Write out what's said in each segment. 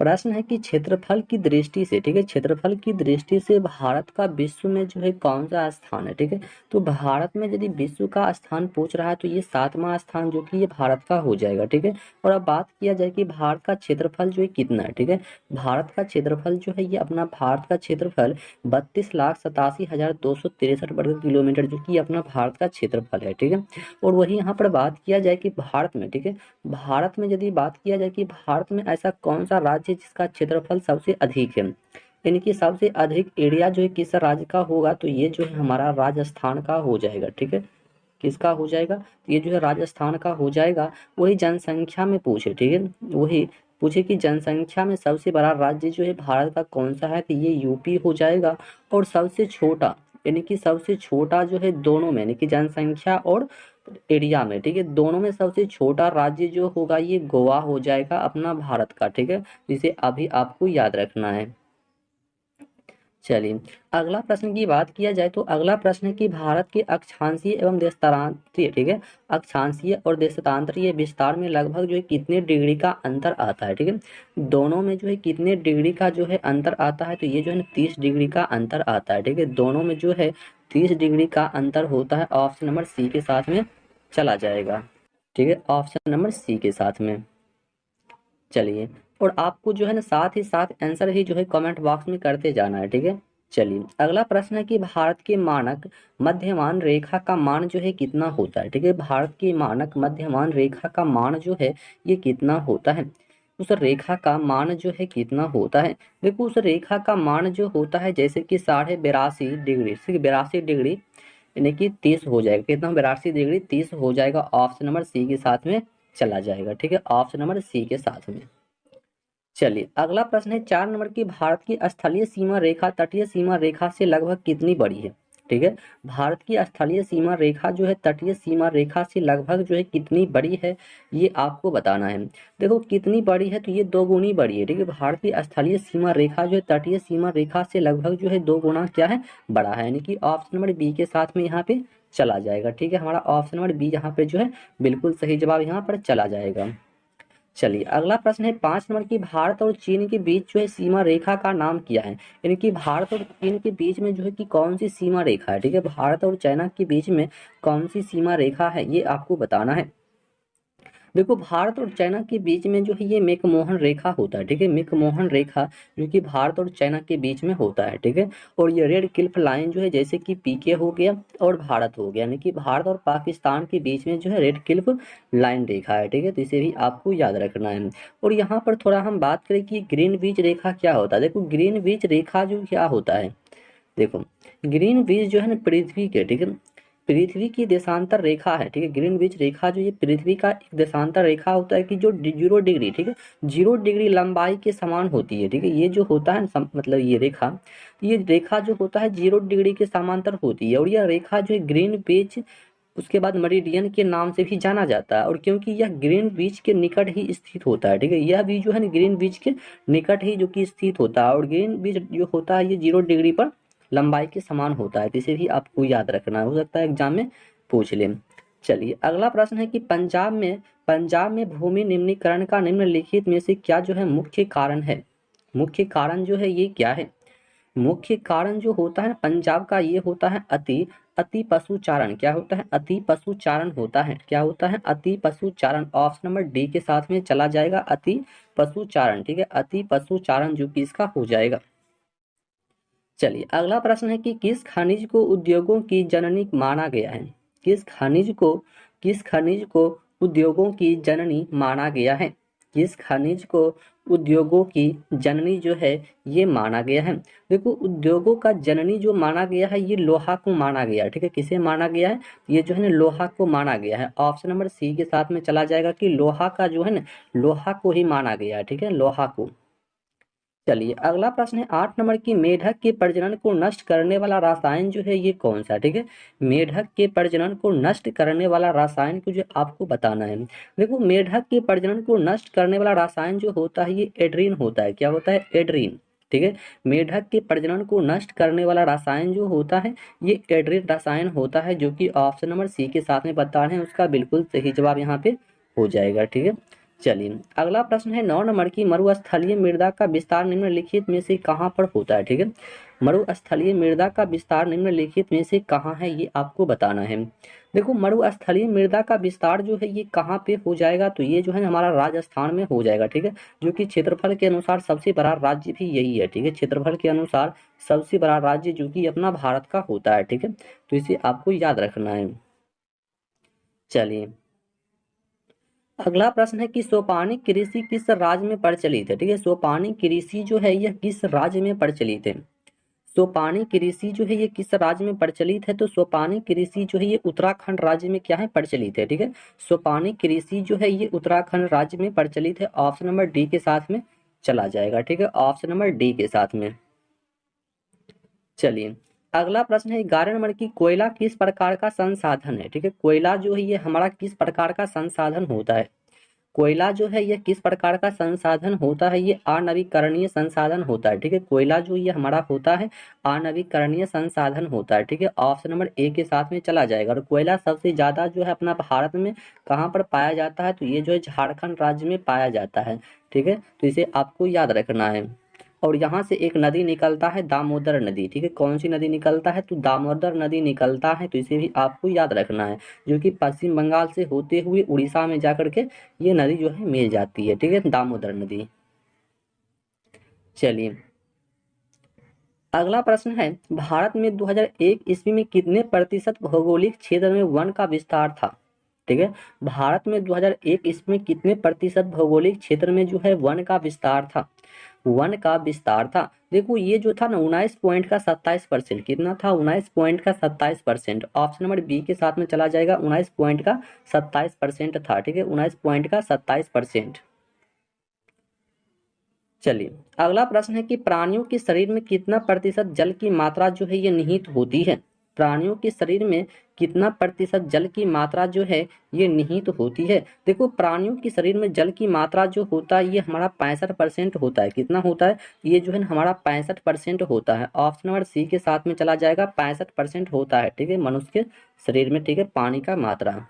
प्रश्न है कि क्षेत्रफल की दृष्टि से, ठीक है, क्षेत्रफल की दृष्टि से भारत का विश्व में जो है कौन सा स्थान है, ठीक है। तो भारत में यदि विश्व का स्थान पूछ रहा है तो ये 7वां स्थान जो कि ये भारत का हो जाएगा, ठीक है। और अब बात किया जाए कि भारत का क्षेत्रफल जो है कितना है, ठीक है। भारत का क्षेत्रफल जो है ये अपना भारत का क्षेत्रफल 32,87,263 वर्ग किलोमीटर जो कि अपना भारत का क्षेत्रफल है, ठीक है। और वही यहाँ पर बात किया जाए कि भारत में, ठीक है, भारत में यदि बात किया जाए कि भारत में ऐसा कौन सा राज्य है जिसका क्षेत्रफल सबसे अधिक है, यानी कि सबसे अधिक एरिया जो है किस राज्य का होगा, तो ये जो है हमारा राजस्थान का हो जाएगा, ठीक है। किसका हो जाएगा, तो ये जो है राजस्थान का हो जाएगा। वही जनसंख्या में पूछे, ठीक है, वही पूछे कि जनसंख्या में सबसे बड़ा राज्य जो है भारत का कौन सा है, तो ये यूपी हो जाएगा। और सबसे छोटा, यानी कि सबसे छोटा जो है दोनों में, यानी कि जनसंख्या और एरिया में, ठीक है, दोनों में सबसे छोटा राज्य जो होगा ये गोवा हो जाएगा अपना भारत का, ठीक है। जिसे अभी आपको याद रखना है। चलिए अगला प्रश्न की बात किया जाए तो अगला प्रश्न है कि भारत के अक्षांशीय एवं देशांतरीय, ठीक है, अक्षांशीय और देशांतरीय विस्तार में लगभग जो है कितने डिग्री का अंतर आता है, ठीक है। दोनों में जो है कितने डिग्री का जो है अंतर आता है, तो ये जो है 30 डिग्री का अंतर आता है, ठीक है। दोनों में जो है 30 डिग्री का अंतर होता है। ऑप्शन नंबर सी के साथ में चला जाएगा, ठीक है, ऑप्शन नंबर सी के साथ में। चलिए और आपको जो है ना साथ ही साथ आंसर ही जो है कमेंट बॉक्स में करते जाना है, ठीक है। चलिए अगला प्रश्न है कि भारत के मानक मध्यमान रेखा का मान जो है कितना होता है, ठीक है। भारत की मानक मध्यमान रेखा का मान जो है ये कितना होता है, उस रेखा का मान जो है कितना होता है। देखो उस रेखा का मान जो होता है जैसे कि 82.5 डिग्री, 82 डिग्री यानी कि 30 हो जाएगा, कितना 82 डिग्री 30 हो जाएगा। ऑप्शन नंबर सी के साथ में चला जाएगा, ठीक है, ऑप्शन नंबर सी के साथ में। चलिए अगला प्रश्न है 4 नंबर की, भारत की स्थलीय सीमा रेखा तटीय सीमा रेखा से लगभग कितनी बड़ी है, ठीक है। भारत की स्थलीय सीमा रेखा जो है तटीय सीमा रेखा से लगभग जो है कितनी बड़ी है, ये आपको बताना है। देखो कितनी बड़ी है, तो ये 2 गुनी बड़ी है, ठीक है। भारत की स्थलीय सीमा रेखा जो है तटीय सीमा रेखा से लगभग जो है 2 गुना क्या है, बड़ा है, यानी कि ऑप्शन नंबर बी के साथ में यहाँ पे चला जाएगा, ठीक है। हमारा ऑप्शन नंबर बी यहाँ पे जो है बिल्कुल सही जवाब यहाँ पर चला जाएगा। चलिए अगला प्रश्न है 5 नंबर की, भारत और चीन के बीच जो है सीमा रेखा का नाम क्या है, यानी कि भारत और चीन के बीच में जो है कि कौन सी सीमा रेखा है, ठीक है। भारत और चाइना के बीच में कौन सी सीमा रेखा है ये आपको बताना है। देखो भारत और चाइना के बीच में जो है ये मैकमोहन रेखा होता है, ठीक है, मैकमोहन रेखा जो कि भारत और चाइना के बीच में होता है, ठीक है। और ये रेड क्लिफ लाइन जो है जैसे कि पीके हो गया और भारत हो गया, यानी कि भारत और पाकिस्तान के बीच में जो है रेड क्लिफ लाइन रेखा है, ठीक है। तो इसे भी आपको याद रखना है। और यहाँ पर थोड़ा हम बात करें कि ग्रीन बीज रेखा क्या होता है। देखो ग्रीन बीज रेखा जो क्या होता है, देखो ग्रीन बीज जो है ना पृथ्वी के, ठीक है, पृथ्वी की देशांतर रेखा है, ठीक है। ग्रीन बीज रेखा जो ये पृथ्वी का एक देशांतर रेखा होता है कि जो 0 डिग्री, ठीक है, 0 डिग्री लंबाई के समान होती है, ठीक है। ये जो होता है ना मतलब ये रेखा जो होता है 0 डिग्री के समांतर होती है। और यह रेखा जो है ग्रीन बीज उसके बाद मरीडियन के नाम से भी जाना जाता है। और क्योंकि यह ग्रीन बीज के निकट ही स्थित होता है, ठीक है, यह भी जो है ना ग्रीन बीज के निकट ही जो कि स्थित होता है। और ग्रीन बीज जो होता है ये 0 डिग्री पर लंबाई के समान होता है। तो इसे भी आपको याद रखना है, हो सकता है एग्जाम में पूछ लें। चलिए अगला प्रश्न है कि पंजाब में भूमि निम्नीकरण का निम्नलिखित में से क्या जो है मुख्य कारण है, मुख्य कारण जो है ये क्या है। मुख्य कारण जो होता है पंजाब का ये होता है अति अति पशुचारण। क्या होता है, अति पशुचारण होता है। क्या होता है, अति पशुचारण। ऑप्शन नंबर डी के साथ में चला जाएगा, अति पशुचारण, ठीक है, अति पशुचारण जो कि इसका हो जाएगा। चलिए अगला प्रश्न है कि किस खनिज को उद्योगों की जननी माना गया है, किस खनिज को उद्योगों की जननी माना गया है, किस खनिज को उद्योगों की जननी जो है ये माना गया है। देखो उद्योगों का जननी जो माना गया है ये लोहा को माना गया है, ठीक है। किसे माना गया है, ये जो है ना लोहा को माना गया है। ऑप्शन नंबर सी के साथ में चला जाएगा कि लोहा का जो है ना लोहा को ही माना गया है, ठीक है, लोहा को। चलिए अगला प्रश्न है 8 नंबर की, मेढक के प्रजनन को नष्ट करने वाला रसायन जो है ये कौन सा, ठीक है। मेढक के प्रजनन को नष्ट करने वाला रसायन को जो आपको बताना है। देखो मेढक के प्रजनन को नष्ट करने वाला रसायन जो होता है ये एड्रीन होता है। क्या होता है, एड्रीन, ठीक है। मेढक के प्रजनन को नष्ट करने वाला रसायन जो होता है ये एड्रीन रसायन होता है, जो कि ऑप्शन नंबर सी के साथ में बता रहे हैं उसका बिल्कुल सही जवाब यहाँ पे हो जाएगा, ठीक है। चलिए अगला प्रश्न है 9 नंबर की, मरुस्थलीय मृदा का विस्तार निम्नलिखित में से कहाँ पर होता है। ठीक है, मरुस्थलीय मृदा का विस्तार निम्नलिखित में से कहाँ है, ये आपको बताना है। देखो मरुस्थलीय मृदा का विस्तार जो है ये कहाँ पे हो जाएगा, तो ये जो है हमारा राजस्थान में हो जाएगा। ठीक है, जो कि क्षेत्रफल के अनुसार सबसे बड़ा राज्य भी यही है। ठीक है, क्षेत्रफल के अनुसार सबसे बड़ा राज्य जो कि अपना भारत का होता है। ठीक है, तो इसे आपको याद रखना है। चलिए अगला प्रश्न है कि सोपानी कृषि किस राज्य में प्रचलित है। ठीक है, सोपानी कृषि जो है यह किस राज्य में प्रचलित है। सोपानी कृषि जो है ये किस राज्य में प्रचलित है, तो सोपानी कृषि जो है ये उत्तराखंड राज्य में क्या है, प्रचलित है। ठीक है, सोपानी कृषि जो है ये उत्तराखंड राज्य में प्रचलित है। ऑप्शन नंबर डी के साथ में चला जाएगा। ठीक है, ऑप्शन नंबर डी के साथ में। चलिए अगला प्रश्न है 11 नंबर की, कोयला किस प्रकार का संसाधन है। ठीक है, कोयला जो है ये हमारा किस प्रकार का संसाधन होता है। कोयला जो है यह किस प्रकार का संसाधन होता है, ये अनवीकरणीय संसाधन होता है। ठीक है, कोयला जो ये हमारा होता है अनवीकरणीय संसाधन होता है। ठीक है, ऑप्शन नंबर ए के साथ में चला जाएगा। और कोयला सबसे ज्यादा जो है अपना भारत में कहाँ पर पाया जाता है, तो ये जो है झारखंड राज्य में पाया जाता है। ठीक है, तो इसे आपको याद रखना है। और यहाँ से एक नदी निकलता है दामोदर नदी। ठीक है, कौन सी नदी निकलता है, तो दामोदर नदी निकलता है, तो इसे भी आपको याद रखना है, जो कि पश्चिम बंगाल से होते हुए उड़ीसा में जाकर के ये नदी जो है मिल जाती है। ठीक है, दामोदर नदी। चलिए अगला प्रश्न है, भारत में 2001 ईस्वी में कितने प्रतिशत भौगोलिक क्षेत्र में वन का विस्तार था। ठीक है, भारत में 2001 ईस्वी में कितने प्रतिशत भौगोलिक क्षेत्र में जो है वन का विस्तार था, वन का विस्तार था। देखो ये जो था ना 19.27%, कितना था, 19.27%। ऑप्शन नंबर बी के साथ में चला जाएगा, 19.27% था। ठीक है, 19.27%। चलिए अगला प्रश्न है कि प्राणियों के शरीर में कितना प्रतिशत जल की मात्रा जो है ये निहित होती है। प्राणियों के शरीर में कितना प्रतिशत जल की मात्रा जो है ये निहित होती है। देखो प्राणियों के शरीर में जल की मात्रा जो होता है ये हमारा 65% होता है। कितना होता है, ये जो है हमारा 65% होता है। ऑप्शन नंबर सी के साथ में चला जाएगा, 65% होता है। ठीक है, मनुष्य के शरीर में, ठीक है, पानी का मात्रा।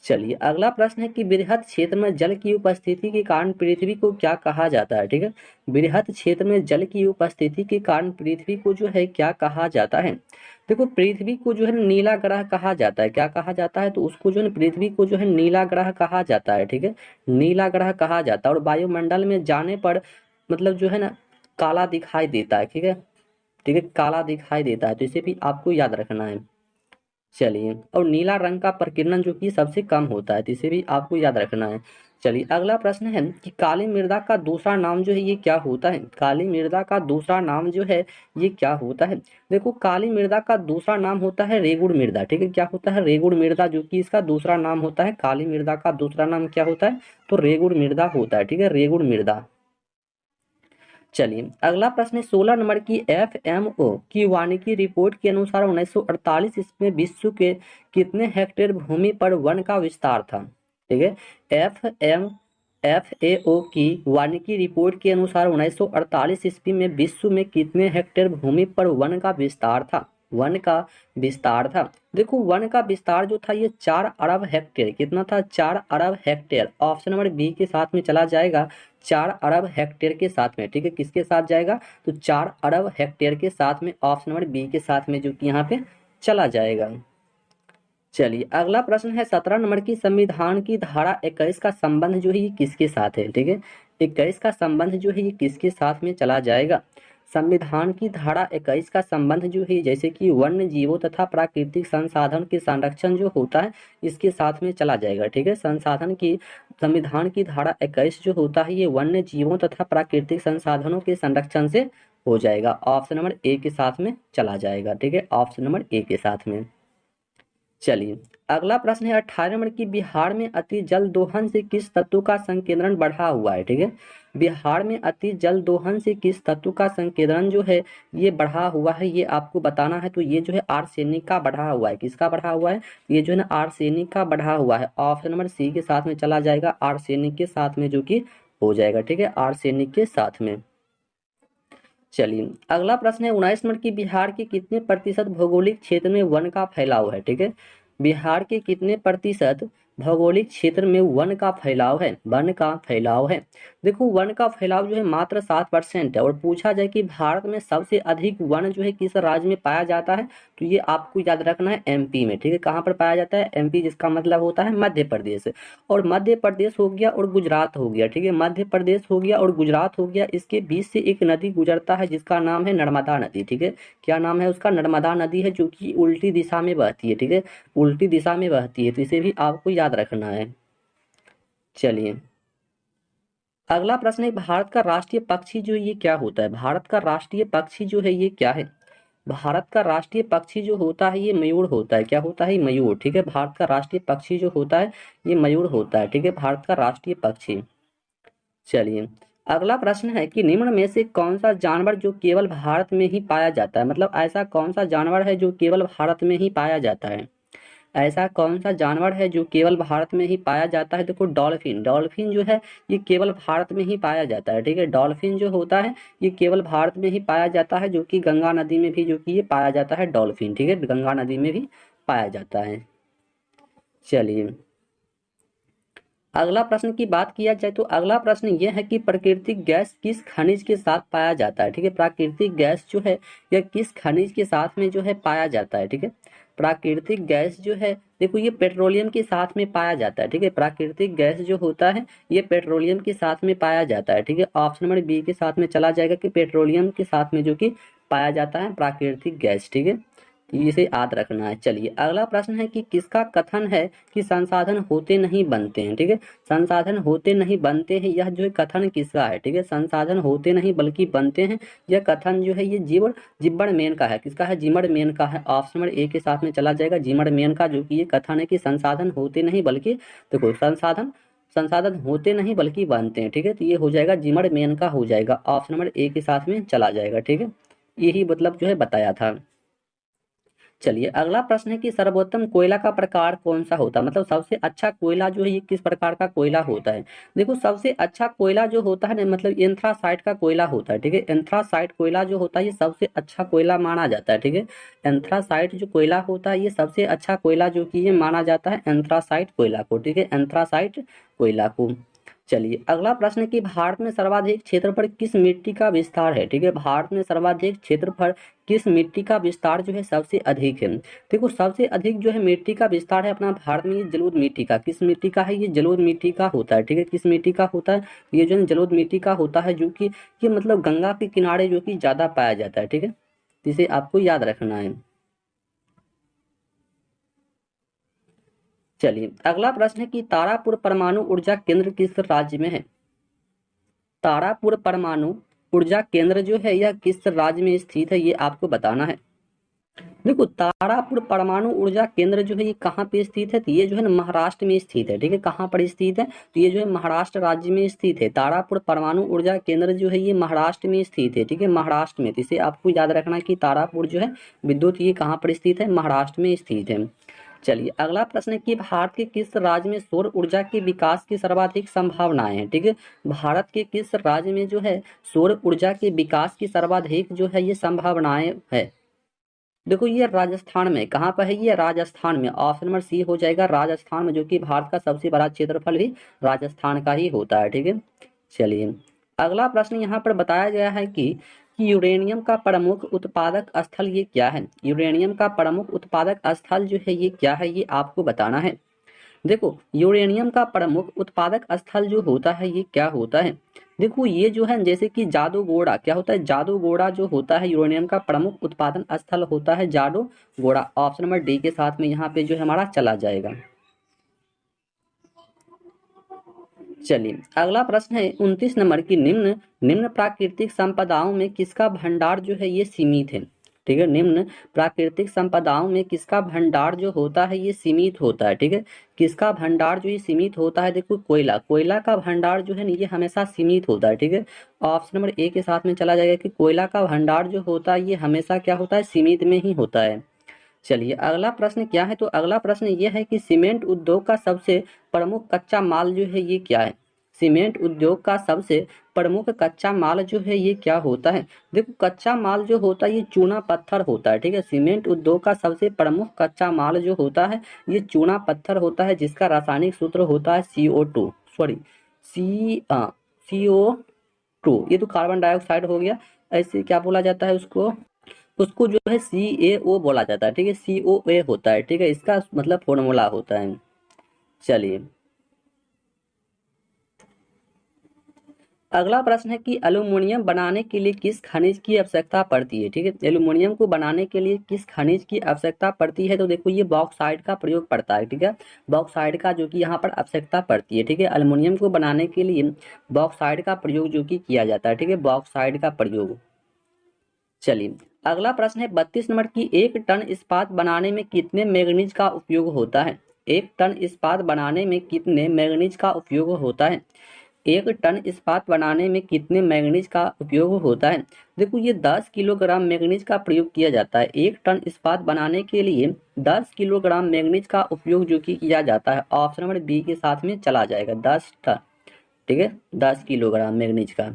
चलिए अगला प्रश्न है कि बृहद क्षेत्र में जल की उपस्थिति के कारण पृथ्वी को क्या कहा जाता है। ठीक है, बृहद क्षेत्र में जल की उपस्थिति के कारण पृथ्वी को जो है क्या कहा जाता है। देखो पृथ्वी को जो है नीला ग्रह कहा जाता है। क्या कहा जाता है, तो उसको जो है पृथ्वी को जो है नीला ग्रह कहा जाता है। ठीक है, नीला ग्रह कहा जाता है। और वायुमंडल में जाने पर मतलब जो है ना काला दिखाई देता है। ठीक है, ठीक है, काला दिखाई देता है, तो इसे भी आपको याद रखना है। चलिए और नीला रंग का प्रकीर्णन जो कि सबसे कम होता है, तो इसे भी आपको याद रखना है। चलिए अगला प्रश्न है कि काली मृदा का दूसरा नाम जो है ये क्या होता है। काली मृदा का दूसरा नाम जो है ये क्या होता है। देखो काली मृदा का दूसरा नाम होता है रेगुड़ मृदा। ठीक है, क्या होता है, रेगुड़ मृदा, जो कि इसका दूसरा नाम होता है। काली मृदा का दूसरा नाम क्या होता है, तो रेगुड़ मृदा होता है। ठीक है, रेगुड़ मृदा। चलिए अगला प्रश्न है 16 नंबर की, FMO की वानिकी रिपोर्ट के अनुसार 1948 ईस्वी में विश्व के कितने हेक्टेयर भूमि पर वन का विस्तार था। ठीक है, FAO की वानिकी रिपोर्ट के अनुसार 1948 ईस्वी में विश्व में कितने हेक्टेयर भूमि पर वन का विस्तार था, वन का विस्तार था। देखो वन का विस्तार जो था ये 4 अरब हेक्टेयर, कितना था, 4 अरब हेक्टेयर। ऑप्शन नंबर बी के साथ में चला जाएगा, 4 अरब हेक्टेयर के साथ में। ठीक है, किसके साथ जाएगा, तो 4 अरब हेक्टेयर के साथ में, ऑप्शन नंबर बी के साथ में, जो कि यहाँ पे चला जाएगा। चलिए अगला प्रश्न है 17 नंबर की, संविधान की धारा 21 का संबंध जो है ये किसके साथ है। ठीक है, 21 का संबंध जो है ये किसके साथ में चला जाएगा। संविधान की धारा 21 का संबंध जो है जैसे कि वन्य जीवों तथा प्राकृतिक संसाधन के संरक्षण जो होता है इसके साथ में चला जाएगा। ठीक है, संविधान की धारा 21 जो होता है ये वन्य जीवों तथा प्राकृतिक संसाधनों के संरक्षण से हो जाएगा। ऑप्शन नंबर ए के साथ में चला जाएगा। ठीक है, ऑप्शन नंबर ए के साथ में। चलिए अगला प्रश्न है 18 नंबर की, बिहार में अति जल दोहन से किस तत्व का संकेंद्रण बढ़ा हुआ है। ठीक है, बिहार में अति जल दोहन से किस तत्व का संकेंद्रण जो है ये बढ़ा हुआ है, ये आपको बताना है। तो ये जो है आर्सेनिक का बढ़ा हुआ है। किसका बढ़ा हुआ है, ये जो है ना आर्सेनिक का बढ़ा हुआ है। ऑप्शन नंबर सी के साथ में चला जाएगा, आर्सेनिक के साथ में, जो कि हो जाएगा। ठीक है, आर्सेनिक के साथ में। चलिए अगला प्रश्न है 19 नंबर की, बिहार के कितने प्रतिशत भौगोलिक क्षेत्र में वन का फैलाव है। ठीक है, बिहार के कितने प्रतिशत भौगोलिक क्षेत्र में वन का फैलाव है, वन का फैलाव है। देखो वन का फैलाव जो है मात्र 7% है। और पूछा जाए कि भारत में सबसे अधिक वन जो है किस राज्य में पाया जाता है, तो ये आपको याद रखना है एमपी में, ठीक है। कहाँ पर पाया जाता है? एमपी, जिसका मतलब होता है मध्य प्रदेश। और मध्य प्रदेश हो गया और गुजरात हो गया, ठीक है। मध्य प्रदेश हो गया और गुजरात हो गया, इसके बीच से एक नदी गुजरता है जिसका नाम है नर्मदा नदी, ठीक है। क्या नाम है उसका? नर्मदा नदी है, जो कि उल्टी दिशा में बहती है, ठीक है। उल्टी दिशा में बहती है, तो इसे भी आपको याद रखना है। चलिए अगला प्रश्न है, भारत का राष्ट्रीय पक्षी जो ये क्या होता है? भारत का राष्ट्रीय पक्षी जो है ये क्या है? भारत का राष्ट्रीय पक्षी जो होता है ये मयूर होता है। क्या होता है? मयूर, ठीक है। भारत का राष्ट्रीय पक्षी जो होता है ये मयूर होता है, ठीक है। भारत का राष्ट्रीय पक्षी। चलिए अगला प्रश्न है कि निम्न में से कौन सा जानवर जो केवल भारत में ही पाया जाता है? मतलब ऐसा कौन सा जानवर है जो केवल भारत में ही पाया जाता है? ऐसा कौन सा जानवर है जो केवल भारत में ही पाया जाता है? देखो डॉल्फिन, डॉल्फिन जो है ये केवल भारत में ही पाया जाता है, ठीक है। डॉल्फिन जो होता है ये केवल भारत में ही पाया जाता है, जो कि गंगा नदी में भी जो कि ये पाया जाता है डॉल्फिन, ठीक है। गंगा नदी में भी पाया जाता है। चलिए अगला प्रश्न की बात किया जाए तो अगला प्रश्न यह है कि प्राकृतिक गैस किस खनिज के साथ पाया जाता है? ठीक है। प्राकृतिक गैस जो है यह किस खनिज के साथ में जो है पाया जाता है? ठीक है। प्राकृतिक गैस जो है देखो ये पेट्रोलियम के साथ में पाया जाता है, ठीक है। प्राकृतिक गैस जो होता है ये पेट्रोलियम के साथ में पाया जाता है, ठीक है। ऑप्शन नंबर बी के साथ में चला जाएगा कि पेट्रोलियम के साथ में जो कि पाया जाता है प्राकृतिक गैस, ठीक है। इसे याद रखना है। चलिए अगला प्रश्न है कि किसका कथन है कि संसाधन होते नहीं बनते हैं? ठीक है। संसाधन होते नहीं बनते हैं, यह जो है कथन किसका है? ठीक है। संसाधन होते नहीं बल्कि बनते हैं, यह कथन जो है ये जिब्बड़ मेन का है। किसका है? जिमड़ मेन का है। ऑप्शन नंबर ए के साथ में चला जाएगा, जिमड़ मेन का, जो कि ये कथन है कि संसाधन होते नहीं बल्कि, देखो संसाधन संसाधन होते नहीं बल्कि बनते हैं, ठीक है। तो ये हो जाएगा जिमड़ मेन का हो जाएगा, ऑप्शन नंबर ए के साथ में चला जाएगा, ठीक है। यही मतलब जो है बताया था। चलिए अगला प्रश्न है कि सर्वोत्तम कोयला का प्रकार कौन सा होता है? मतलब सबसे अच्छा कोयला जो है ये किस प्रकार का कोयला होता है? देखो सबसे अच्छा कोयला जो होता है ना, मतलब एंथ्रासाइट का कोयला होता है, ठीक है। एंथ्रासाइट कोयला जो होता है ये सबसे अच्छा कोयला माना जाता है, ठीक है। एंथ्रासाइट जो कोयला होता है ये सबसे अच्छा कोयला जो कि ये माना जाता है एंथ्रासाइट कोयला को, ठीक है। एंथ्रासाइट कोयला को। चलिए अगला प्रश्न है कि भारत में सर्वाधिक क्षेत्रफल किस मिट्टी का विस्तार है? ठीक है। भारत में सर्वाधिक क्षेत्रफल किस मिट्टी का विस्तार जो है सबसे अधिक है? देखो सबसे अधिक जो है मिट्टी का विस्तार है अपना भारत में ये जलोढ़ मिट्टी का। किस मिट्टी का है? ये जलोढ़ मिट्टी का होता है, ठीक है। किस मिट्टी का होता है? ये जो है जलोढ़ मिट्टी का होता है, जो कि ये मतलब गंगा के किनारे जो कि ज्यादा पाया जाता है, ठीक है। जिसे आपको याद रखना है। चलिए अगला प्रश्न है कि तारापुर परमाणु ऊर्जा केंद्र किस राज्य में है? तारापुर परमाणु ऊर्जा केंद्र जो है यह किस राज्य में स्थित है, ये आपको बताना है। देखो तारापुर परमाणु ऊर्जा केंद्र जो है ये कहाँ पे स्थित है? तो ये जो है ना महाराष्ट्र में स्थित है, ठीक है। कहाँ पर स्थित है? तो ये जो है महाराष्ट्र राज्य में स्थित है। तारापुर परमाणु ऊर्जा केंद्र जो है ये महाराष्ट्र में स्थित है, ठीक है। महाराष्ट्र में, तो इसे आपको याद रखना है कि तारापुर जो है विद्युत ये कहाँ पर स्थित है? महाराष्ट्र में स्थित है। चलिए अगला प्रश्न है कि भारत के किस राज्य में सौर ऊर्जा के विकास की सर्वाधिक संभावनाएं हैं? ठीक है। भारत के किस राज्य में जो है सौर ऊर्जा के विकास की सर्वाधिक जो है ये संभावनाएं है? देखो ये राजस्थान में। कहाँ पर है? ये राजस्थान में। ऑप्शन नंबर सी हो जाएगा, राजस्थान में, जो कि भारत का सबसे बड़ा क्षेत्रफल भी राजस्थान का ही होता है, ठीक है। चलिए अगला प्रश्न यहाँ पर बताया गया है कि यूरेनियम का प्रमुख उत्पादक स्थल ये क्या है? यूरेनियम का प्रमुख उत्पादक स्थल जो है ये क्या है, ये आपको बताना है। देखो यूरेनियम का प्रमुख उत्पादक स्थल जो होता है ये क्या होता है? देखो ये जो है जैसे कि जादूगोड़ा, क्या होता है? जादूगोड़ा जो होता है यूरेनियम का प्रमुख उत्पादन स्थल होता है जादूगोड़ा। ऑप्शन नंबर डी के साथ में यहाँ पे जो है हमारा चला जाएगा। चलिए अगला प्रश्न है 29 नंबर की, निम्न निम्न प्राकृतिक संपदाओं में किसका भंडार जो है ये सीमित है? ठीक है। निम्न प्राकृतिक संपदाओं में किसका भंडार जो होता है ये सीमित होता है, ठीक है। किसका भंडार जो ये सीमित होता है? देखो कोयला, कोयला का भंडार जो है ना ये हमेशा सीमित होता है, ठीक है। ऑप्शन नंबर ए के साथ में चला जाएगा कि कोयला का भंडार जो होता है ये हमेशा क्या होता है? सीमित में ही होता है। चलिए अगला प्रश्न क्या है? तो अगला प्रश्न ये है कि सीमेंट उद्योग का सबसे प्रमुख कच्चा माल जो है ये क्या है? सीमेंट उद्योग का सबसे प्रमुख कच्चा माल जो है ये क्या होता है? देखो कच्चा माल जो होता है ये चूना पत्थर होता है, ठीक है। सीमेंट उद्योग का सबसे प्रमुख कच्चा माल जो होता है ये चूना पत्थर होता है, जिसका रासायनिक सूत्र होता है CO2, सॉरी सी CO2, ये तो कार्बन डाइऑक्साइड हो गया। ऐसे क्या बोला जाता है उसको? उसको जो है CaO बोला जाता है, ठीक है। COA होता है, ठीक है, इसका मतलब फॉर्मूला होता है। चलिए अगला प्रश्न है कि एल्यूमीनियम बनाने के लिए किस खनिज की आवश्यकता पड़ती है, ठीक है। एल्यूमीनियम को बनाने के लिए किस खनिज की आवश्यकता पड़ती है? तो देखो ये बॉक्साइट का प्रयोग पड़ता है, ठीक है। बॉक्साइट का जो कि यहाँ पर आवश्यकता पड़ती है, ठीक है। एल्यूमीनियम को बनाने के लिए बॉक्साइट का प्रयोग जो कि किया जाता है, ठीक है, बॉक्साइट का प्रयोग। चलिए अगला प्रश्न है 32 नंबर की, 1 टन इस्पात बनाने में कितने मैग्नीज का उपयोग होता है? 1 टन इस्पात बनाने में कितने मैग्नीज का उपयोग होता है? 1 टन इस्पात बनाने में कितने मैग्नीज का उपयोग होता है? देखो ये 10 किलोग्राम मैग्नीज का प्रयोग किया जाता है। 1 टन इस्पात बनाने के लिए 10 किलोग्राम मैग्नीज का उपयोग जो कि किया जाता है। ऑप्शन नंबर बी के साथ में चला जाएगा, 10 टन, ठीक है, 10 किलोग्राम मैग्नीज का।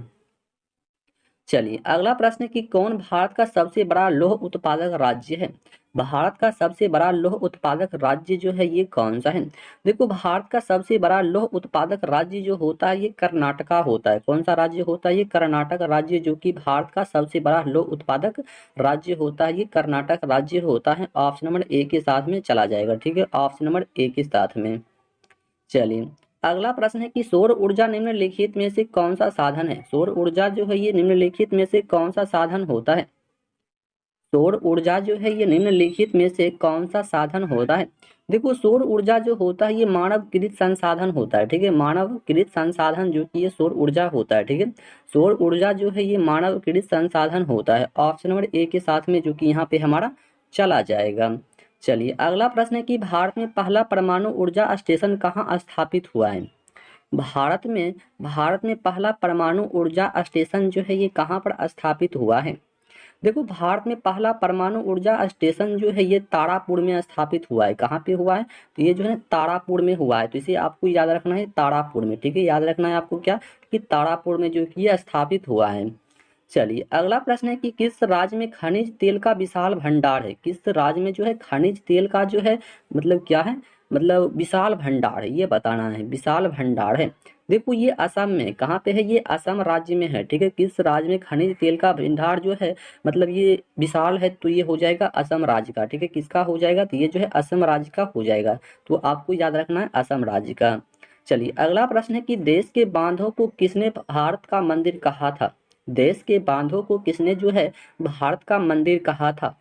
चलिए अगला प्रश्न है कि कौन भारत का सबसे बड़ा लौह उत्पादक राज्य है? भारत का सबसे बड़ा लौह उत्पादक राज्य जो है ये कौन सा है? देखो भारत का सबसे बड़ा लौह उत्पादक राज्य जो होता है ये कर्नाटका होता है। कौन सा राज्य होता है? ये कर्नाटक राज्य, जो कि भारत का सबसे बड़ा लौह उत्पादक राज्य होता है, ये कर्नाटक राज्य होता है। ऑप्शन नंबर ए के साथ में चला जाएगा, ठीक है, ऑप्शन नंबर ए के साथ में। चलिए अगला प्रश्न है कि सौर ऊर्जा निम्नलिखित में से कौन सा साधन है? सौर ऊर्जा जो है ये निम्नलिखित में से कौन सा साधन होता है? सौर ऊर्जा जो है ये निम्नलिखित में से कौन सा साधन होता है? देखो सौर ऊर्जा जो होता है ये मानव कृत संसाधन होता है, ठीक है, मानव कृत संसाधन जो कि ये सौर ऊर्जा होता है, ठीक है। सौर ऊर्जा जो है ये मानव कृत संसाधन होता है। ऑप्शन नंबर ए के साथ में जो कि यहाँ पे हमारा चला जाएगा। चलिए अगला प्रश्न है कि भारत में पहला परमाणु ऊर्जा स्टेशन कहाँ स्थापित हुआ है? भारत में पहला परमाणु ऊर्जा स्टेशन जो है ये कहाँ पर स्थापित हुआ है? देखो भारत में पहला परमाणु ऊर्जा स्टेशन जो है ये तारापुर में स्थापित हुआ है। कहाँ पे हुआ है? तो ये जो है तारापुर में हुआ है। तो इसे आपको याद रखना है, तारापुर में, ठीक है, याद रखना है आपको क्या, कि तारापुर में जो कि ये स्थापित हुआ है। चलिए अगला प्रश्न है कि किस राज्य में खनिज तेल का विशाल भंडार है? किस राज्य में जो है खनिज तेल का जो है मतलब क्या है, मतलब विशाल भंडार है, ये बताना है, विशाल भंडार है। देखो ये असम में, कहाँ पे है? ये असम राज्य में है, ठीक है। किस राज्य में खनिज तेल का भंडार जो है मतलब ये विशाल है? तो ये हो जाएगा असम राज्य का, ठीक है। किसका हो जाएगा? तो ये जो है असम राज्य का हो जाएगा। तो आपको याद रखना है असम राज्य का। चलिए अगला प्रश्न है कि देश के बांधों को किसने भारत का मंदिर कहा था? देश के बांधों को किसने जो है भारत का मंदिर कहा था?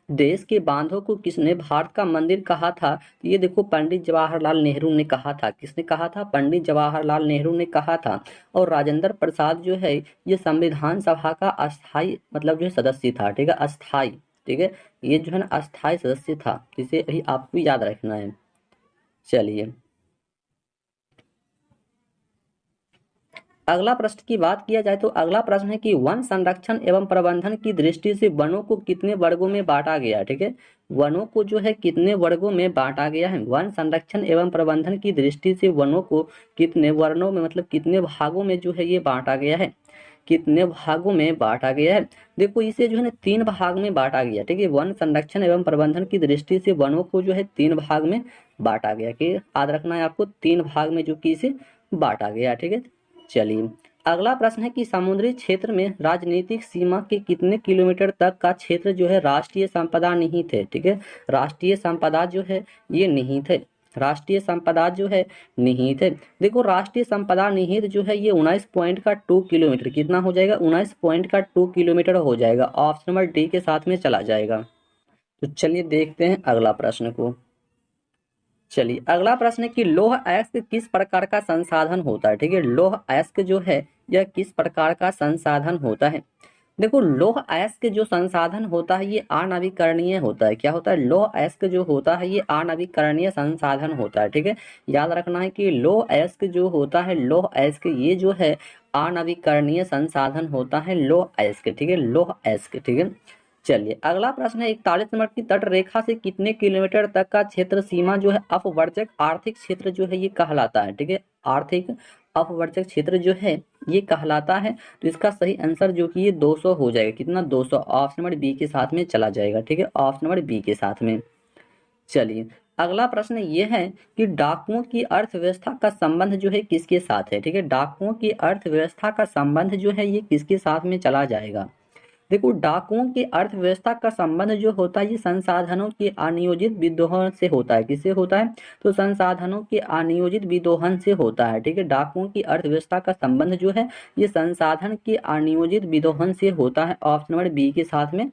देश के बांधों को किसने भारत का मंदिर कहा था? तो ये देखो पंडित जवाहरलाल नेहरू ने कहा था। किसने कहा था? पंडित जवाहरलाल नेहरू ने कहा था। और राजेंद्र प्रसाद जो है ये संविधान सभा का अस्थाई मतलब जो है सदस्य था, ठीक है, अस्थाई, ठीक है, ये जो है ना अस्थाई सदस्य था। इसे भी आपको याद रखना है। चलिए अगला प्रश्न की बात किया जाए तो अगला प्रश्न है कि वन संरक्षण एवं प्रबंधन की दृष्टि से वनों को कितने वर्गों में बांटा गया, ठीक है। वनों को जो है कितने वर्गों में बांटा गया है? वन संरक्षण एवं प्रबंधन की दृष्टि से वनों को कितने वर्णों में मतलब कितने भागों में जो है ये बांटा गया है? कितने भागों में बांटा गया है? देखो इसे जो है ना 3 भाग में बांटा गया, ठीक है। वन संरक्षण एवं प्रबंधन की दृष्टि से वनों को जो है 3 भाग में बांटा गया, कि याद रखना है आपको, 3 भाग में जो कि इसे बांटा गया, ठीक है। चलिए अगला प्रश्न है कि समुद्री क्षेत्र में राजनीतिक सीमा के कितने किलोमीटर तक का क्षेत्र जो है राष्ट्रीय संपदा निहित है, ठीक है। राष्ट्रीय संपदा जो है ये निहित है, राष्ट्रीय संपदा जो है निहित है। देखो राष्ट्रीय संपदा निहित जो है ये 19.2 किलोमीटर, कितना हो जाएगा? 19.2 किलोमीटर हो जाएगा। ऑप्शन नंबर डी के साथ में चला जाएगा। तो चलिए देखते हैं अगला प्रश्न को। चलिए अगला प्रश्न है कि लौह अयस्क किस प्रकार का संसाधन होता है, ठीक है। लौह अयस्क जो है यह किस प्रकार का संसाधन होता है? देखो लौह अयस्क जो संसाधन होता है ये अनवीकरणीय होता है। क्या होता है? लौह अयस्क जो होता है ये अनवीकरणीय संसाधन होता है, ठीक है। याद रखना है कि लौह अयस्क जो होता है, लौह अयस्क ये जो है अनवीकरणीय संसाधन होता है, लौह अयस्क, ठीक है, लौह अयस्क, ठीक है। चलिए अगला प्रश्न है 41 नंबर की, तट रेखा से कितने किलोमीटर तक का क्षेत्र सीमा जो है अपवर्जक आर्थिक क्षेत्र जो है ये कहलाता है, ठीक है। आर्थिक अपवर्तक क्षेत्र जो है ये कहलाता है। तो इसका सही आंसर जो कि ये 200 हो जाएगा। कितना? 200। ऑप्शन नंबर बी के साथ में चला जाएगा। ठीक है, ऑप्शन नंबर बी के साथ में। चलिए अगला प्रश्न ये है कि डाकुओं की अर्थव्यवस्था का संबंध जो है किसके साथ है। ठीक है, डाकुओं की अर्थव्यवस्था का संबंध जो है ये किसके साथ में चला जाएगा। देखो, डाकुओं की अर्थव्यवस्था का संबंध जो होता है ये संसाधनों के अनियोजित विदोहन से होता है। किससे होता है? तो संसाधनों के अनियोजित विदोहन से होता है। ठीक है, डाकुओं की अर्थव्यवस्था का संबंध जो है ये संसाधन के अनियोजित विदोहन से होता है। ऑप्शन नंबर बी के साथ में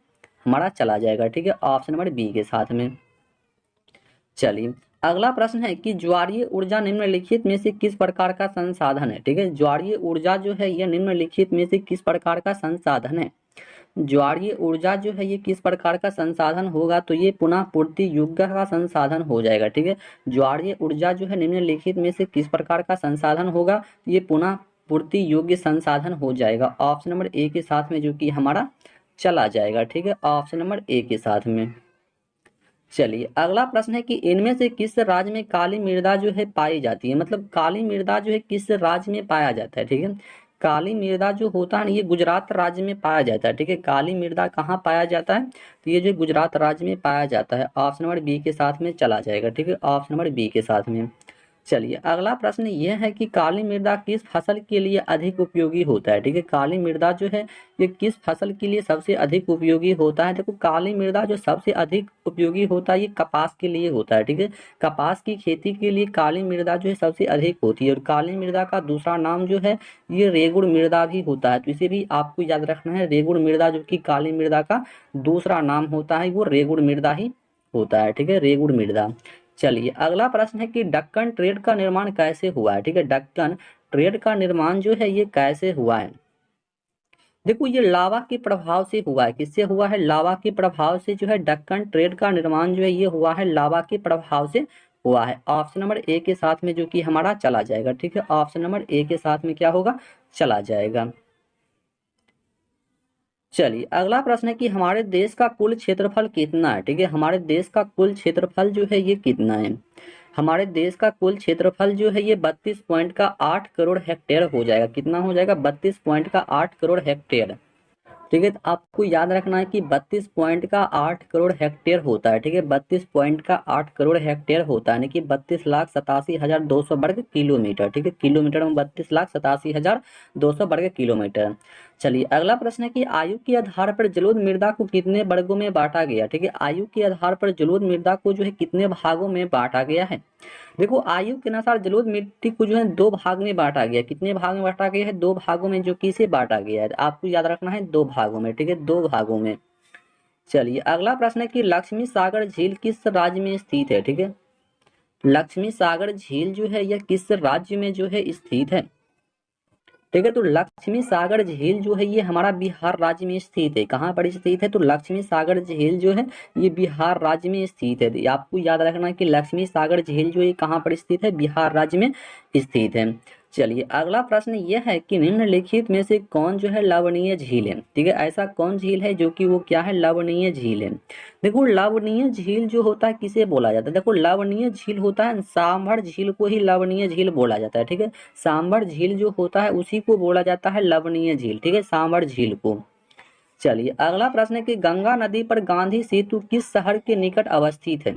हमारा चला जाएगा। ठीक है, ऑप्शन नंबर बी के साथ में। चलिए अगला प्रश्न है कि ज्वारीय ऊर्जा निम्नलिखित में से किस प्रकार का संसाधन है। ठीक है, ज्वारीय ऊर्जा जो है यह निम्नलिखित में से किस प्रकार का संसाधन है। ज्वारीय ऊर्जा जो है ये किस प्रकार का संसाधन होगा। तो ये पुनः पूर्ति योग्य का संसाधन हो जाएगा। ठीक है, ज्वारीय ऊर्जा जो है निम्नलिखित में से किस प्रकार का संसाधन होगा। ये पुनः पूर्ति योग्य संसाधन हो जाएगा। ऑप्शन नंबर ए के साथ में जो कि हमारा चला जाएगा। ठीक है, ऑप्शन नंबर ए के साथ में। चलिए अगला प्रश्न है कि इनमें से किस राज्य में काली मृदा जो है पाई जाती है। मतलब काली मृदा जो है किस राज्य में पाया जाता है। ठीक है, काली मृदा जो होता है ये गुजरात राज्य में पाया जाता है। ठीक है, काली मृदा कहाँ पाया जाता है। तो ये जो गुजरात राज्य में पाया जाता है। ऑप्शन नंबर बी के साथ में चला जाएगा। ठीक है, ऑप्शन नंबर बी के साथ में। चलिए अगला प्रश्न यह है कि काली मृदा किस फसल के लिए अधिक उपयोगी होता है। ठीक है, काली मृदा जो है ये किस फसल के लिए सबसे अधिक उपयोगी होता है। देखो, काली मृदा जो सबसे अधिक उपयोगी होता है ये कपास के लिए होता है। ठीक है, कपास की खेती के लिए काली मृदा जो है सबसे अधिक होती है। और काली मृदा का दूसरा नाम जो है ये रेगुड़ मृदा भी होता है। तो इसे भी आपको याद रखना है। रेगुड़ मृदा जो कि काली मृदा का दूसरा नाम होता है वो रेगुड़ मृदा ही होता है। ठीक है, रेगुड़ मृदा। चलिए अगला प्रश्न है कि डक्कन ट्रेड का निर्माण कैसे हुआ है। ठीक है, डक्कन ट्रेड का निर्माण जो है ये कैसे हुआ है। देखो, ये लावा के प्रभाव से हुआ है। किससे हुआ है? लावा के प्रभाव से जो है डक्कन ट्रेड का निर्माण जो है ये हुआ है लावा के प्रभाव से हुआ है। ऑप्शन नंबर ए के साथ में जो कि हमारा चला जाएगा। ठीक है, ऑप्शन नंबर ए के साथ में क्या होगा? चला जाएगा। चलिए अगला प्रश्न है कि हमारे देश का कुल क्षेत्रफल कितना है। ठीक है, हमारे देश का कुल क्षेत्रफल जो है ये कितना है। हमारे देश का कुल क्षेत्रफल जो है ये 32.8 करोड़ हेक्टेयर हो जाएगा। कितना हो जाएगा? 32.8 करोड़ हेक्टेयर। ठीक है, तो आपको याद रखना है कि 32.8 करोड़ हेक्टेयर होता है। ठीक है, 32.8 करोड़ हेक्टेयर होता है, यानी कि 32,87,200 वर्ग किलोमीटर। ठीक है, किलोमीटर में 32,87,200 वर्ग किलोमीटर। चलिए अगला प्रश्न है कि आयु के आधार पर जलोढ़ मृदा को कितने वर्गों में बांटा गया। ठीक है, आयु के आधार पर जलोढ़ मृदा को जो है कितने भागों में बांटा गया है। देखो, आयु के अनुसार जलोढ़ मिट्टी को जो है दो भाग में बांटा गया। कितने भाग में बांटा गया है? दो भागों में। जो किसे बांटा गया है आपको याद रखना है, दो भागों में। ठीक है, दो भागों में। चलिए अगला प्रश्न है कि लक्ष्मी सागर झील किस राज्य में स्थित है। ठीक है, लक्ष्मी सागर झील जो है यह किस राज्य में जो है स्थित है। ठीक है, तो लक्ष्मी सागर झील जो है ये हमारा बिहार राज्य में स्थित है। कहाँ पर स्थित है? तो लक्ष्मी सागर झील जो है ये बिहार राज्य में स्थित है। तो आपको याद रखना है कि लक्ष्मी सागर झील जो है कहाँ पर स्थित है? बिहार राज्य में स्थित है। चलिए अगला प्रश्न यह है कि निम्नलिखित में से कौन जो है लवणीय झील है। ठीक है, ऐसा कौन झील है जो कि वो क्या है? लवणीय झील है। देखो, लवणीय झील जो होता है किसे बोला जाता है। देखो, लवणीय झील होता है सांभर झील को ही लवणीय झील बोला जाता है। ठीक है, सांभर झील जो होता है उसी को बोला जाता है लवणीय झील। ठीक है, सांभर झील को। चलिए अगला प्रश्न है कि गंगा नदी पर गांधी सेतु किस शहर के निकट अवस्थित है।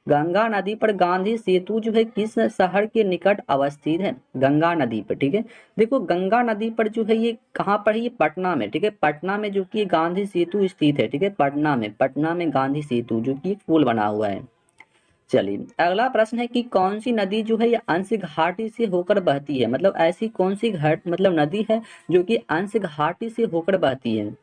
गंगा नदी पर गांधी सेतु जो है किस शहर के निकट अवस्थित है। गंगा नदी पर। ठीक है, देखो गंगा नदी पर जो है ये कहाँ पर है? ये पटना में। ठीक है, पटना में जो कि गांधी सेतु स्थित है। ठीक है, पटना में, पटना में गांधी सेतु जो कि पुल बना हुआ है। चलिए अगला प्रश्न है कि कौन सी नदी जो है ये अंश घाटी से होकर बहती है। मतलब ऐसी कौन सी घाट मतलब नदी है जो कि अंश घाटी से होकर बहती है।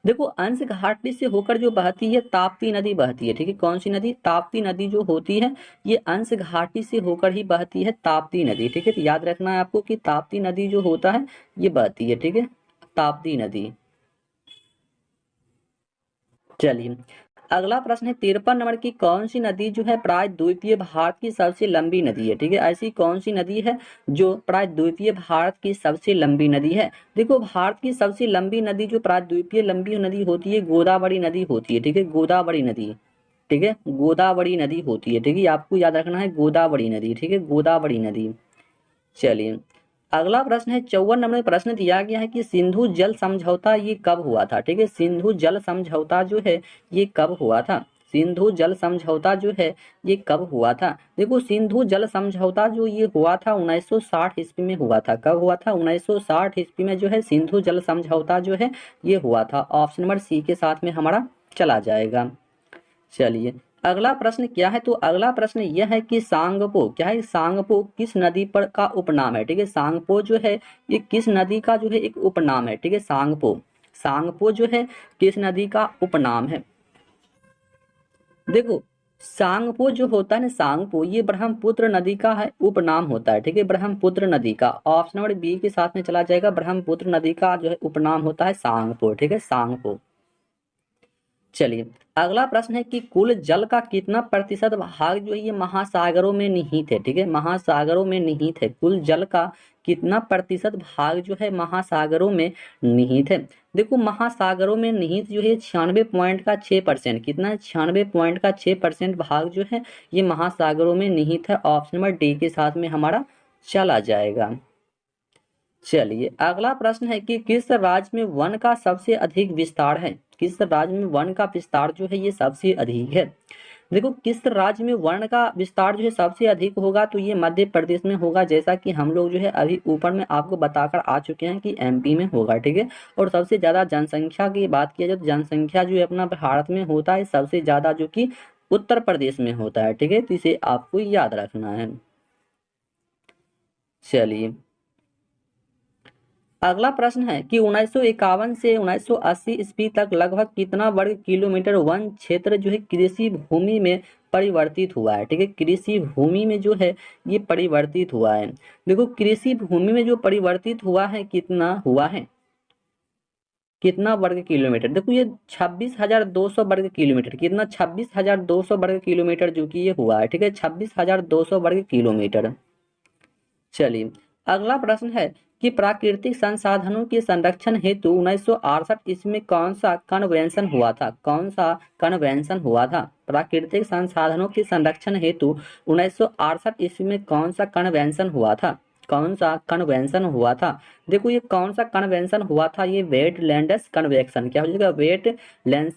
देखो, अंश घाटी से होकर जो बहती है ताप्ती नदी बहती है। ठीक है, कौन सी नदी? ताप्ती नदी जो होती है ये अंश घाटी से होकर ही बहती है, ताप्ती नदी। ठीक है, तो याद रखना है आपको कि ताप्ती नदी जो होता है ये बहती है। ठीक है, ताप्ती नदी। चलिए अगला प्रश्न है 53 नंबर की कौन सी नदी जो है प्रायद्वीपीय भारत की सबसे लंबी नदी है। ठीक है, ऐसी कौन सी नदी है जो प्रायद्वीपीय भारत की सबसे लंबी नदी है। देखो, भारत की सबसे लंबी नदी जो प्रायद्वीपीय लंबी नदी होती है गोदावरी नदी होती है। ठीक है, गोदावरी नदी। ठीक है, गोदावरी नदी होती है। ठीक है, आपको याद रखना है गोदावरी नदी। ठीक है, गोदावरी नदी। चलिए अगला प्रश्न है 54 नंबर प्रश्न दिया गया है कि सिंधु जल समझौता ये कब हुआ था। ठीक है, सिंधु जल समझौता जो है ये कब हुआ था। सिंधु जल समझौता जो है ये कब हुआ था। देखो सिंधु जल समझौता जो ये हुआ था 1960 ईस्वी में हुआ था। कब हुआ था? 1960 ईस्वी में जो है सिंधु जल समझौता जो है ये हुआ था। ऑप्शन नंबर सी के साथ में हमारा चला जाएगा। चलिए अगला प्रश्न क्या है, तो अगला प्रश्न यह है कि सांगपो क्या है, सांगपो किस नदी पर का उपनाम है। ठीक है, सांगपो जो है ये किस नदी का जो है एक उपनाम है। ठीक है, सांगपो, सांगपो जो है किस नदी का उपनाम है। देखो सांगपो जो होता है ना, सांगपो ये ब्रह्मपुत्र नदी का है उपनाम होता है। ठीक है, ब्रह्मपुत्र नदी का ऑप्शन नंबर बी के साथ में चला जाएगा। ब्रह्मपुत्र नदी का जो है उपनाम होता है सांगपो। ठीक है, सांगपो। चलिए अगला प्रश्न है कि कुल जल का कितना प्रतिशत भाग जो है ये महासागरों में निहित है। ठीक है, महासागरों में निहित है। कुल जल का कितना प्रतिशत भाग जो है महासागरों में निहित है। देखो महासागरों में निहित जो है 96.6%, कितना है 96.6% भाग जो है ये महासागरों में निहित है। ऑप्शन नंबर डी के साथ में हमारा चला जाएगा। चलिए अगला प्रश्न है कि किस राज्य में वन का सबसे अधिक विस्तार है। किस राज्य में वन का विस्तार जो है ये सबसे अधिक है। देखो किस राज्य में वन का विस्तार जो है सबसे अधिक होगा, तो ये मध्य प्रदेश में होगा। जैसा कि हम लोग जो है अभी ऊपर में आपको बताकर आ चुके हैं कि एमपी में होगा। ठीक है, और सबसे ज्यादा जनसंख्या की बात किया जाए तो जनसंख्या जो है अपना भारत में होता है सबसे ज्यादा जो कि उत्तर प्रदेश में होता है। ठीक है, तो इसे आपको याद रखना है। चलिए अगला प्रश्न है कि 1951 से 1980 ईस्वी तक लगभग कितना वर्ग किलोमीटर वन क्षेत्र जो है कृषि भूमि में परिवर्तित हुआ है। ठीक है, कृषि भूमि में जो है ये परिवर्तित हुआ है। देखो कृषि भूमि में जो परिवर्तित हुआ है कितना हुआ है, कितना वर्ग किलोमीटर। देखो ये 26,200 वर्ग किलोमीटर, कितना 26,200 वर्ग किलोमीटर जो कि ये हुआ है। ठीक है, 26,200 वर्ग किलोमीटर। चलिए अगला प्रश्न है कि प्राकृतिक संसाधनों के संरक्षण हेतु 1968 ईस्वी में कौन सा कन्वेंशन हुआ था। कौन सा कन्वेंशन हुआ था। प्राकृतिक संसाधनों के संरक्षण हेतु 1968 ईस्वी में कौन सा कन्वेंशन हुआ था। कौन सा कन्वेंशन हुआ था। देखो ये कौन सा कन्वेंशन हुआ था, ये वेटलैंड्स कन्वेंशन। क्या हो जाएगा, wetlands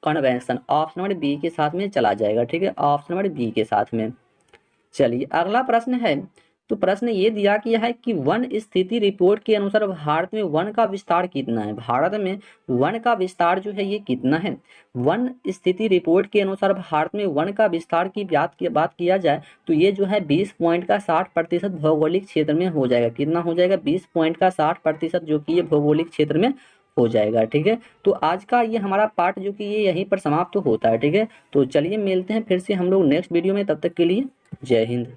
convention. Option number B के साथ में चला जाएगा। ठीक है, ऑप्शन नंबर बी के साथ में। चलिए अगला प्रश्न है, तो प्रश्न ये दिया गया है कि वन स्थिति रिपोर्ट के अनुसार भारत में वन का विस्तार कितना है। भारत में वन का विस्तार जो है ये कितना है। वन स्थिति रिपोर्ट के अनुसार भारत में वन का विस्तार की बात किया जाए तो ये जो है 20.60% भौगोलिक क्षेत्र में हो जाएगा। कितना हो जाएगा, 20.60% जो कि ये भौगोलिक क्षेत्र में हो जाएगा। ठीक है, तो आज का ये हमारा पार्ट जो कि ये यहीं पर समाप्त होता है। ठीक है, तो चलिए मिलते हैं फिर से हम लोग नेक्स्ट वीडियो में, तब तक के लिए जय हिंद।